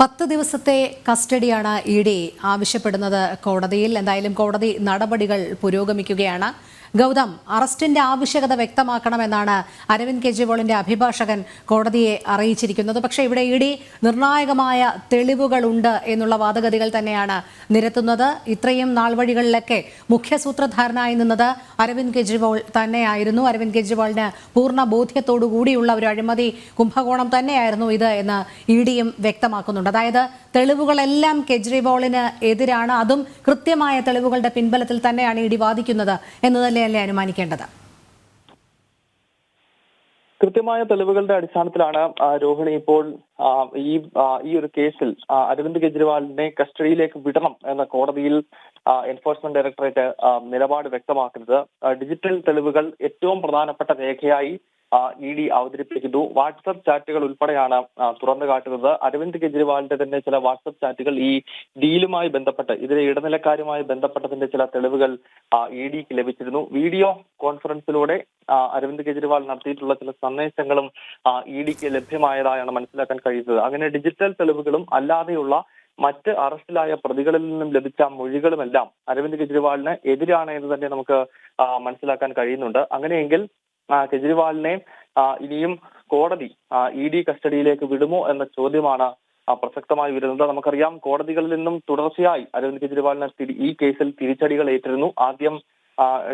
10 ദിവസത്തെ കസ്റ്റഡിയാണ് ഇഡി ആവശ്യപ്പെടുന്നത് കോടതിയിൽ. എന്തായാലും കോടതി നടപടികൾ പുരോഗമിക്കുകയാണ്. ഗൗതം, അറസ്റ്റിന്റെ ആവശ്യകത വ്യക്തമാക്കണമെന്നാണ് അരവിന്ദ് കെജ്രിവാളിന്റെ അഭിഭാഷകൻ കോടതിയെ അറിയിച്ചിരിക്കുന്നത്. പക്ഷേ ഇവിടെ ഇഡി നിർണായകമായ തെളിവുകളുണ്ട് എന്നുള്ള വാദഗതികൾ തന്നെയാണ് നിരത്തുന്നത്. ഇത്രയും നാൾ വഴികളിലൊക്കെ മുഖ്യ സൂത്രധാരനായി നിന്നത് അരവിന്ദ് കെജ്രിവാൾ തന്നെയായിരുന്നു. അരവിന്ദ് കെജ്രിവാളിന് പൂർണ്ണ ബോധ്യത്തോടുകൂടിയുള്ള ഒരു അഴിമതി കുംഭകോണം തന്നെയായിരുന്നു ഇത് എന്ന് ഇഡിയും വ്യക്തമാക്കുന്നുണ്ട്. അതായത് തെളിവുകളെല്ലാം കെജ്രിവാളിന് എതിരാണ്, അതും കൃത്യമായ തെളിവുകളുടെ പിൻബലത്തിൽ തന്നെയാണ് ഇഡി വാദിക്കുന്നത് എന്ന് തന്നെയല്ലേ അനുമാനിക്കേണ്ടത്? കൃത്യമായ തെളിവുകളുടെ അടിസ്ഥാനത്തിലാണ് രോഹിണി ഇപ്പോൾ ഈ ഒരു കേസിൽ അരവിന്ദ് കെജ്രിവാളിനെ കസ്റ്റഡിയിലേക്ക് വിടണം എന്ന കോടതിയിൽ എൻഫോഴ്സ്മെന്റ് ഡയറക്ടറേറ്റ് നിലപാട് വ്യക്തമാക്കുന്നത്. ഡിജിറ്റൽ തെളിവുകൾ ഏറ്റവും പ്രധാനപ്പെട്ട രേഖയായി ഇഡി അവതരിപ്പിക്കുന്നു. വാട്സപ്പ് ചാറ്റുകൾ ഉൾപ്പെടെയാണ് തുറന്നു കാട്ടുന്നത്. അരവിന്ദ് കെജ്രിവാളിന്റെ തന്നെ ചില വാട്സപ്പ് ചാറ്റുകൾ ഈ ഡീലുമായി ബന്ധപ്പെട്ട് ഇതിലെ ഇടനിലക്കാരുമായി ബന്ധപ്പെട്ടതിന്റെ ചില തെളിവുകൾ ഇഡിക്ക് ലഭിച്ചിരുന്നു. വീഡിയോ കോൺഫറൻസിലൂടെ അരവിന്ദ് കെജ്രിവാൾ നടത്തിയിട്ടുള്ള ചില സന്ദേശങ്ങളും ഇഡിക്ക് ലഭ്യമായതായാണ് മനസ്സിലാക്കാൻ കഴിയുന്നത്. അങ്ങനെ ഡിജിറ്റൽ തെളിവുകളും അല്ലാതെയുള്ള മറ്റ് അറസ്റ്റിലായ പ്രതികളിൽ നിന്നും ലഭിച്ച മൊഴികളുമെല്ലാം അരവിന്ദ് കെജ്രിവാളിന് എതിരാണ് എന്ന് തന്നെ നമുക്ക് മനസ്സിലാക്കാൻ കഴിയുന്നുണ്ട്. അങ്ങനെയെങ്കിൽ കെജ്രിവാളിനെ ഇനിയും കോടതി ഇഡി കസ്റ്റഡിയിലേക്ക് വിടുമോ എന്ന ചോദ്യമാണ് പ്രസക്തമായി വരുന്നത്. നമുക്കറിയാം, കോടതികളിൽ നിന്നും തുടർച്ചയായി അരവിന്ദ് കെജ്രിവാളിന് ഈ കേസിൽ തിരിച്ചടികൾ ഏറ്റിരുന്നു. ആദ്യം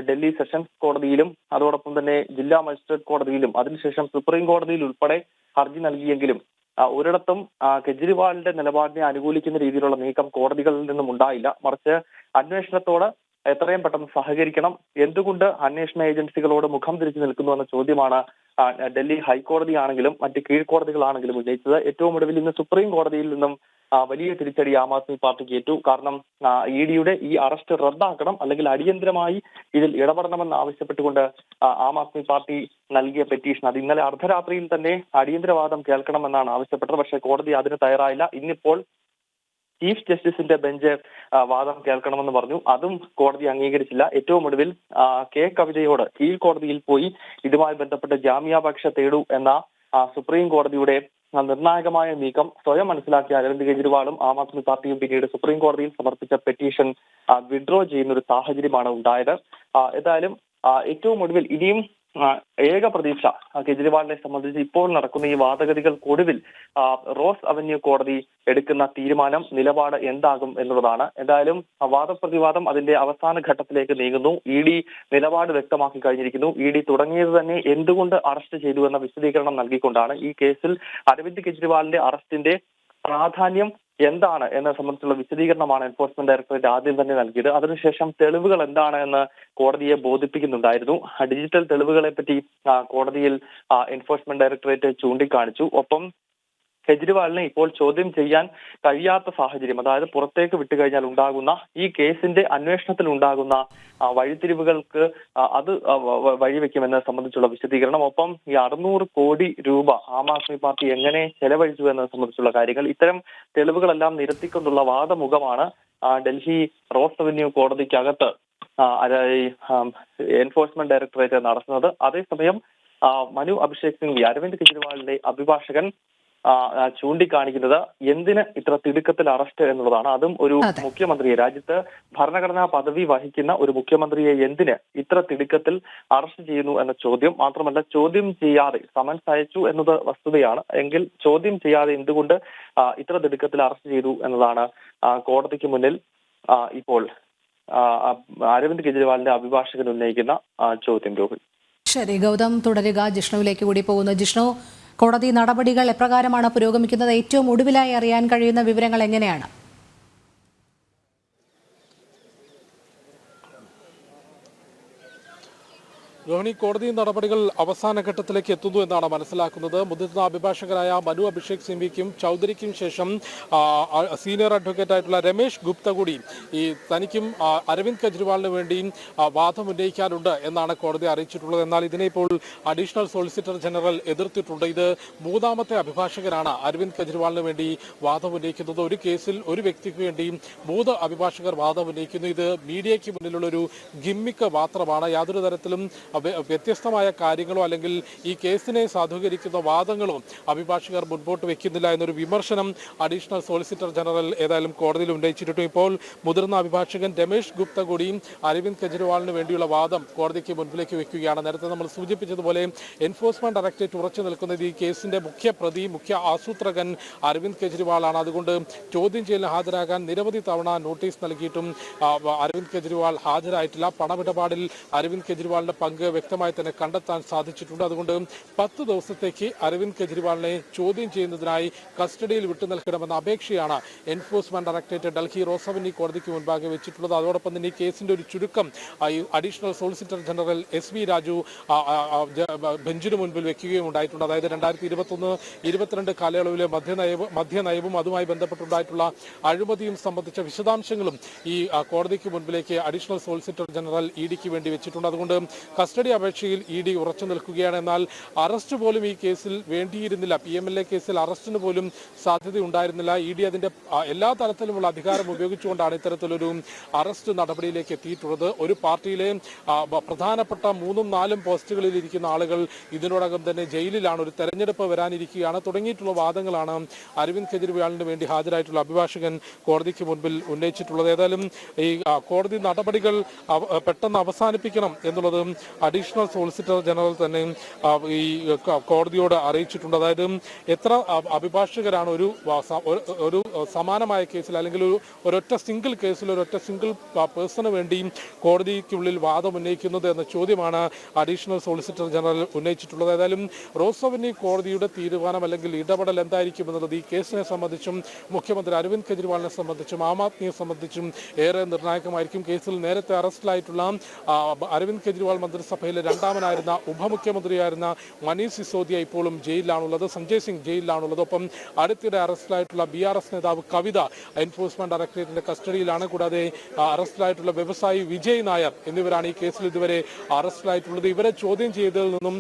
ഡൽഹി സെഷൻസ് കോടതിയിലും അതോടൊപ്പം തന്നെ ജില്ലാ മജിസ്ട്രേറ്റ് കോടതിയിലും അതിനുശേഷം സുപ്രീം കോടതിയിൽ ഉൾപ്പെടെ ഹർജി നൽകിയെങ്കിലും ഒരിടത്തും കെജ്രിവാളിന്റെ നിലപാടിനെ അനുകൂലിക്കുന്ന രീതിയിലുള്ള നീക്കം കോടതികളിൽ നിന്നും ഉണ്ടായില്ല. മറിച്ച് അന്വേഷണത്തോട് എത്രയും പെട്ടെന്ന് സഹകരിക്കണം, എന്തുകൊണ്ട് അന്വേഷണ ഏജൻസികളോട് മുഖം തിരിച്ചു നിൽക്കുന്നു എന്ന ചോദ്യമാണ് ഡൽഹി ഹൈക്കോടതിയാണെങ്കിലും മറ്റ് കീഴ്ക്കോടതികളാണെങ്കിലും ഉന്നയിച്ചത്. ഏറ്റവും ഒടുവിൽ ഇന്ന് സുപ്രീം കോടതിയിൽ നിന്നും വലിയ തിരിച്ചടി ആം ആദ്മി പാർട്ടിക്ക് ഏറ്റു. കാരണം ഇഡിയുടെ ഈ അറസ്റ്റ് റദ്ദാക്കണം, അല്ലെങ്കിൽ അടിയന്തരമായി ഇതിൽ ഇടപെടണമെന്ന് ആവശ്യപ്പെട്ടുകൊണ്ട് ആം ആദ്മി പാർട്ടി നൽകിയ പെറ്റീഷൻ അത് ഇന്നലെ അർദ്ധരാത്രിയിൽ തന്നെ അടിയന്തരവാദം കേൾക്കണമെന്നാണ് ആവശ്യപ്പെട്ടത്. പക്ഷേ കോടതി അതിന് തയ്യാറായില്ല. ഇന്നിപ്പോൾ ചീഫ് ജസ്റ്റിസിന്റെ ബെഞ്ച് വാദം കേൾക്കണമെന്ന് പറഞ്ഞു. അതും കോടതി അംഗീകരിച്ചില്ല. ഏറ്റവും ഒടുവിൽ കെ കവിതയോട് കീഴ്ക്കോടതിയിൽ പോയി ഇതുമായി ബന്ധപ്പെട്ട് ജാമ്യാപേക്ഷ തേടൂ എന്ന സുപ്രീം കോടതിയുടെ നിർണായകമായ നീക്കം സ്വയം മനസ്സിലാക്കിയ അരവിന്ദ് കെജ്രിവാളും ആം ആദ്മി പാർട്ടിയും പിന്നീട് സുപ്രീം കോടതിയിൽ സമർപ്പിച്ച പെറ്റീഷൻ വിഡ്രോ ചെയ്യുന്ന ഒരു സാഹചര്യമാണ് ഉണ്ടായത്. ഏതായാലും ഏറ്റവും ഒടുവിൽ ഇനിയും ഏക പ്രതീക്ഷ കെജ്രിവാളിനെ സംബന്ധിച്ച് ഇപ്പോൾ നടക്കുന്ന ഈ വാദഗതികൾക്കൊടുവിൽ റോസ് അവന്യൂ കോടതി എടുക്കുന്ന തീരുമാനം, നിലപാട് എന്താകും എന്നുള്ളതാണ്. എന്തായാലും വാദപ്രതിവാദം അതിന്റെ അവസാന ഘട്ടത്തിലേക്ക് നീങ്ങുന്നു. ഇഡി നിലപാട് വ്യക്തമാക്കി കഴിഞ്ഞിരിക്കുന്നു. ഇഡി തുടങ്ങിയത് തന്നെ എന്തുകൊണ്ട് അറസ്റ്റ് ചെയ്തു എന്ന വിശദീകരണം നൽകിക്കൊണ്ടാണ്. ഈ കേസിൽ അരവിന്ദ് കെജ്രിവാളിന്റെ അറസ്റ്റിന്റെ പ്രാധാന്യം എന്താണ് എന്നത് സംബന്ധിച്ചുള്ള വിശദീകരണമാണ് എൻഫോഴ്സ്മെന്റ് ഡയറക്ടറേറ്റ് ആദ്യം തന്നെ നൽകിയത്. അതിനുശേഷം തെളിവുകൾ എന്താണ് എന്ന് കോടതിയെ ബോധിപ്പിക്കുന്നുണ്ടായിരുന്നു. ഡിജിറ്റൽ തെളിവുകളെ പറ്റി കോടതിയിൽ എൻഫോഴ്സ്മെന്റ് ഡയറക്ടറേറ്റ് ചൂണ്ടിക്കാണിച്ചു. ഒപ്പം കെജ്രിവാളിനെ ഇപ്പോൾ ചോദ്യം ചെയ്യാൻ കഴിയാത്ത സാഹചര്യം, അതായത് പുറത്തേക്ക് വിട്ടുകഴിഞ്ഞാൽ ഉണ്ടാകുന്ന ഈ കേസിന്റെ അന്വേഷണത്തിൽ ഉണ്ടാകുന്ന വഴിത്തിരിവുകൾക്ക് അത് വഴിവെക്കുമെന്നത് സംബന്ധിച്ചുള്ള വിശദീകരണം. ഒപ്പം ഈ 600 കോടി രൂപ ആം ആദ്മി പാർട്ടി എങ്ങനെ ചെലവഴിച്ചു എന്നത് സംബന്ധിച്ചുള്ള കാര്യങ്ങൾ, ഇത്തരം തെളിവുകളെല്ലാം നിരത്തിക്കൊണ്ടുള്ള വാദമുഖമാണ് ഡൽഹി റോസ് അവന്യൂ കോടതിക്കകത്ത് എൻഫോഴ്സ്മെന്റ് ഡയറക്ടറേറ്റ് നടത്തുന്നത്. അതേസമയം മനു അഭിഷേക് സിംഗ്വി, അരവിന്ദ് കെജ്രിവാളിന്റെ അഭിഭാഷകൻ, ചൂണ്ടിക്കാണിക്കുന്നത് എന്തിന് ഇത്ര തിടുക്കത്തിൽ അറസ്റ്റ് എന്നുള്ളതാണ്. അതും ഒരു മുഖ്യമന്ത്രിയെ, രാജ്യത്ത് ഭരണഘടനാ പദവി വഹിക്കുന്ന ഒരു മുഖ്യമന്ത്രിയെ എന്തിന് ഇത്ര തിടുക്കത്തിൽ അറസ്റ്റ് ചെയ്യുന്നു എന്ന ചോദ്യം. മാത്രമല്ല, ചോദ്യം ചെയ്യാതെ സമൻസ് അയച്ചു എന്നത് വസ്തുതയാണ്, എങ്കിൽ ചോദ്യം ചെയ്യാതെ എന്തുകൊണ്ട് ഇത്ര തിടുക്കത്തിൽ അറസ്റ്റ് ചെയ്തു എന്നതാണ് കോടതിക്ക് മുന്നിൽ ഇപ്പോൾ അരവിന്ദ് കെജ്രിവാളിന്റെ അഭിഭാഷകൻ ഉന്നയിക്കുന്ന ചോദ്യം. രോഹിൽ, ശരി ഗൗതം, തുടരുക. ജിഷ്ണുവിലേക്ക് കൂടി പോകുന്നു. ജിഷ്ണു, കോടതി നടപടികൾ എപ്രകാരമാണ് പുരോഗമിക്കുന്നത്? ഏറ്റവും ഒടുവിലായി അറിയാൻ കഴിയുന്ന വിവരങ്ങൾ എങ്ങനെയാണ്? രോഹിണി, കോടതി നടപടികൾ അവസാന ഘട്ടത്തിലേക്ക് എത്തുന്നു എന്നാണ് മനസ്സിലാക്കുന്നത്. മുതിർന്ന അഭിഭാഷകരായ മനു അഭിഷേക് സിംഗ്വിക്കും ചൗധരിക്കും ശേഷം സീനിയർ അഡ്വക്കേറ്റ് ആയിട്ടുള്ള രമേശ് ഗുപ്ത കൂടി തനിക്കും അരവിന്ദ് കെജ്രിവാളിന് വേണ്ടിയും വാദം ഉന്നയിക്കാനുണ്ട് എന്നാണ് കോടതി അറിയിച്ചിട്ടുള്ളത്. എന്നാൽ ഇതിനെ ഇപ്പോൾ അഡീഷണൽ സോളിസിറ്റർ ജനറൽ എതിർത്തിട്ടുണ്ട്. ഇത് മൂന്നാമത്തെ അഭിഭാഷകരാണ് അരവിന്ദ് കെജ്രിവാളിന് വേണ്ടി വാദം ഉന്നയിക്കുന്നത്. ഒരു കേസിൽ ഒരു വ്യക്തിക്ക് വേണ്ടിയും 3 അഭിഭാഷകർ വാദം ഉന്നയിക്കുന്നു. ഇത് മീഡിയയ്ക്ക് മുന്നിലുള്ള ഒരു ഗിമ്മിക്ക് മാത്രമാണ്. യാതൊരു തരത്തിലും വ്യത്യസ്തമായ കാര്യങ്ങളോ അല്ലെങ്കിൽ ഈ കേസിനെ സാധൂകരിക്കുന്ന വാദങ്ങളോ അഭിഭാഷകർ മുൻപോട്ട് വെക്കുന്നില്ല എന്നൊരു വിമർശനം അഡീഷണൽ സോളിസിറ്റർ ജനറൽ ഏതായാലും കോടതിയിൽ ഉന്നയിച്ചിട്ടുണ്ട്. ഇപ്പോൾ മുതിർന്ന അഭിഭാഷകൻ രമേശ് ഗുപ്ത കൂടി അരവിന്ദ് കെജ്രിവാളിന് വേണ്ടിയുള്ള വാദം കോടതിക്ക് മുൻപിലേക്ക് വെക്കുകയാണ്. നേരത്തെ നമ്മൾ സൂചിപ്പിച്ചതുപോലെ എൻഫോഴ്സ്മെന്റ് ഡയറക്ടറേറ്റ് ഉറച്ചു നിൽക്കുന്നത് ഈ കേസിന്റെ മുഖ്യ ആസൂത്രകൻ അരവിന്ദ് കെജ്രിവാളാണ്. അതുകൊണ്ട് ചോദ്യം ചെയ്യലിന് ഹാജരാകാൻ നിരവധി തവണ നോട്ടീസ് നൽകിയിട്ടും അരവിന്ദ് കെജ്രിവാൾ ഹാജരായിട്ടില്ല. പണമിടപാടിൽ അരവിന്ദ് കെജ്രിവാളിന്റെ പങ്ക് വ്യക്തമായി തന്നെ കണ്ടെത്താൻ സാധിച്ചിട്ടുണ്ട്. അതുകൊണ്ട് 10 ദിവസത്തേക്ക് അരവിന്ദ് കെജ്രിവാളിനെ ചോദ്യം ചെയ്യുന്നതിനായി കസ്റ്റഡിയിൽ വിട്ടു നൽകണമെന്ന അപേക്ഷയാണ് എൻഫോഴ്സ്മെന്റ് ഡയറക്ടറേറ്റ് ഡൽഹി റോസവന്നി കോടതിക്ക് മുൻപാകെ വെച്ചിട്ടുള്ളത്. അതോടൊപ്പം തന്നെ ഈ കേസിന്റെ ഒരു ചുരുക്കം additional solicitor general SV Raju ബെഞ്ചിന് മുൻപിൽ വെക്കുകയും ഉണ്ടായിട്ടുണ്ട്. അതായത് 2021-22 കാലയളവിലെ മദ്യനയവും അതുമായി ബന്ധപ്പെട്ടുണ്ടായിട്ടുള്ള അഴിമതിയും സംബന്ധിച്ച വിശദാംശങ്ങളും ഈ കോടതിക്ക് മുൻപിലേക്ക് അഡീഷണൽ സോളിസിറ്റർ ജനറൽ EDക്ക് വേണ്ടി വെച്ചിട്ടുണ്ട്. അതുകൊണ്ട് കസ്റ്റഡി അപേക്ഷയിൽ ED ഉറച്ചു നിൽക്കുകയാണ്. എന്നാൽ അറസ്റ്റ് പോലും ഈ കേസിൽ വേണ്ടിയിരുന്നില്ല. PMLA കേസിൽ അറസ്റ്റിന് പോലും സാധ്യതയുണ്ടായിരുന്നില്ല. ED അതിന്റെ എല്ലാ തരത്തിലുമുള്ള അധികാരം ഉപയോഗിച്ചുകൊണ്ടാണ് ഇത്തരത്തിലൊരു അറസ്റ്റ് നടപടിയിലേക്ക് എത്തിയിട്ടുള്ളത്. ഒരു പാർട്ടിയിലെ പ്രധാനപ്പെട്ട 3-4 പോസ്റ്റുകളിൽ ഇരിക്കുന്ന ആളുകൾ ഇതിനോടകം തന്നെ ജയിലിലാണ്. ഒരു തെരഞ്ഞെടുപ്പ് വരാനിരിക്കുകയാണ് തുടങ്ങിയിട്ടുള്ള വാദങ്ങളാണ് അരവിന്ദ് കെജ്രിവാളിന് വേണ്ടി ഹാജരായിട്ടുള്ള അഭിഭാഷകൻ കോടതിക്ക് മുൻപിൽ ഉന്നയിച്ചിട്ടുള്ളത്. ഏതായാലും ഈ കോടതി നടപടികൾ പെട്ടെന്ന് അവസാനിപ്പിക്കണം എന്നുള്ളത് അഡീഷണൽ സോളിസിറ്റർ ജനറൽ തന്നെ ഈ കോടതിയോട് അറിയിച്ചിട്ടുണ്ട്. അതായത് എത്ര അഭിഭാഷകരാണ് ഒരു സമാനമായ കേസിൽ അല്ലെങ്കിൽ ഒരൊറ്റ സിംഗിൾ കേസിൽ ഒരൊറ്റ സിംഗിൾ പേഴ്സണ് വേണ്ടി കോടതിക്കുള്ളിൽ വാദം ഉന്നയിക്കുന്നത് എന്ന ചോദ്യമാണ് അഡീഷണൽ സോളിസിറ്റർ ജനറൽ ഉന്നയിച്ചിട്ടുള്ളത്. ഏതായാലും റോസവന്നി കോടതിയുടെ തീരുമാനം അല്ലെങ്കിൽ ഇടപെടൽ എന്തായിരിക്കും എന്നുള്ളത് ഈ കേസിനെ സംബന്ധിച്ചും മുഖ്യമന്ത്രി അരവിന്ദ് കെജ്രിവാളിനെ സംബന്ധിച്ചും ആം ആദ്മിയെ സംബന്ധിച്ചും ഏറെ നിർണായകമായിരിക്കും. കേസിൽ നേരത്തെ അറസ്റ്റിലായിട്ടുള്ള അരവിന്ദ് കെജ്രിവാൾ മന്ത്രിസഭയിലെ രണ്ടാമനായിരുന്ന ഉപമുഖ്യമന്ത്രിയായിരുന്ന മനീഷ് സിസോദിയ ഇപ്പോഴും ജയിലിലാണുള്ളത്. സഞ്ജയ് സിംഗ് ജയിലിലാണുള്ളത്. ഒപ്പം അടുത്തിടെ അറസ്റ്റിലായിട്ടുള്ള BRS നേതാവ് കവിത എൻഫോഴ്സ്മെന്റ് ഡയറക്ടറേറ്റിന്റെ കസ്റ്റഡിയിലാണ്. കൂടാതെ അറസ്റ്റിലായിട്ടുള്ള വ്യവസായി വിജയ് നായർ എന്നിവരാണ് ഈ കേസിൽ ഇതുവരെ അറസ്റ്റിലായിട്ടുള്ളത്. ഇവരെ ചോദ്യം ചെയ്തതിൽ നിന്നും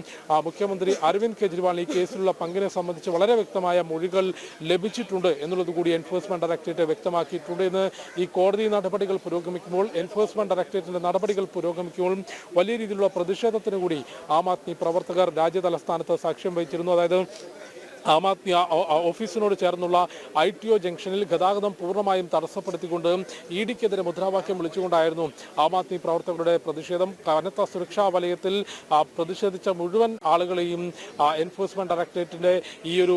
മുഖ്യമന്ത്രി അരവിന്ദ് കെജ്രിവാൾ ഈ കേസിലുള്ള പങ്കിനെ സംബന്ധിച്ച് വളരെ വ്യക്തമായ മൊഴികൾ ലഭിച്ചിട്ടുണ്ട് എന്നുള്ളത് കൂടി എൻഫോഴ്സ്മെന്റ് ഡയറക്ടറേറ്റ് വ്യക്തമാക്കിയിട്ടുണ്ട്. ഇന്ന് ഈ കോടതി നടപടികൾ പുരോഗമിക്കുമ്പോൾ എൻഫോഴ്സ്മെന്റ് ഡയറക്ടറേറ്റിന്റെ നടപടികൾ പുരോഗമിക്കുമ്പോൾ വലിയ രീതിയിലുള്ള പ്രതിഷേധത്തിന് കൂടി ആം ആദ്മി പ്രവർത്തകർ രാജ്യതലസ്ഥാനത്ത് സാക്ഷ്യം വഹിച്ചിരുന്നു. അതായത് ആം ആദ്മി ഓഫീസിനോട് ചേർന്നുള്ള ITO ജംഗ്ഷനിൽ ഗതാഗതം പൂർണ്ണമായും തടസ്സപ്പെടുത്തിക്കൊണ്ട് EDക്കെതിരെ മുദ്രാവാക്യം വിളിച്ചുകൊണ്ടായിരുന്നു ആം ആദ്മി പ്രവർത്തകരുടെ പ്രതിഷേധം. കനത്ത സുരക്ഷാ വലയത്തിൽ പ്രതിഷേധിച്ച മുഴുവൻ ആളുകളെയും എൻഫോഴ്സ്മെന്റ് ഡയറക്ടറേറ്റിന്റെ ഈ ഒരു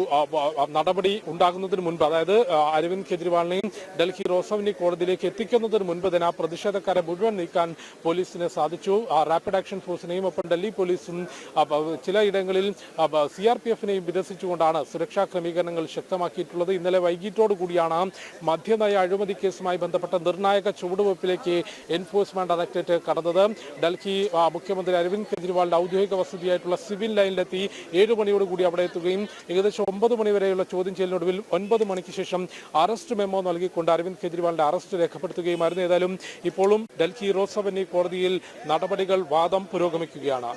നടപടി ഉണ്ടാകുന്നതിന് മുൻപ്, അതായത് അരവിന്ദ് കെജ്രിവാളിനെയും ഡൽഹി റോസവന്നി കോടതിയിലേക്ക് എത്തിക്കുന്നതിന് മുൻപ് തന്നെ ആ പ്രതിഷേധക്കാരെ മുഴുവൻ നീക്കാൻ പോലീസിന് സാധിച്ചു. റാപ്പിഡ് ആക്ഷൻ ഫോഴ്സിനെയും ഒപ്പം ഡൽഹി പോലീസും ചിലയിടങ്ങളിൽ CRPFനെയും വിന്യസിച്ചുകൊണ്ടാണ് സുരക്ഷാ ക്രമീകരണങ്ങൾ ശക്തമാക്കിയിട്ടുള്ളത്. ഇന്നലെ വൈകിട്ടോടു കൂടിയാണ് മദ്യനയ അഴിമതി കേസുമായി ബന്ധപ്പെട്ട നിർണായക ചുവടുവയ്പ്പിലേക്ക് എൻഫോഴ്സ്മെന്റ് ഡയറക്ടറേറ്റ് കടന്നത്. ഡൽഹി മുഖ്യമന്ത്രി അരവിന്ദ് കെജ്രിവാളിന്റെ ഔദ്യോഗിക വസതിയായിട്ടുള്ള സിവിൽ ലൈനിലെത്തി 7 മണിയോടുകൂടി അവിടെ എത്തുകയും ഏകദേശം 9 മണി വരെയുള്ള ചോദ്യം ചെയ്യലിനൊടുവിൽ 9 മണിക്ക് ശേഷം അറസ്റ്റ് മെമ്മോ നൽകിക്കൊണ്ട് അരവിന്ദ് കെജ്രിവാളിന്റെ അറസ്റ്റ് രേഖപ്പെടുത്തുകയുമായിരുന്നു. ഏതായാലും ഇപ്പോഴും ഡൽഹി റോസവന്നി കോടതിയിൽ നടപടികൾ വാദം പുരോഗമിക്കുകയാണ്.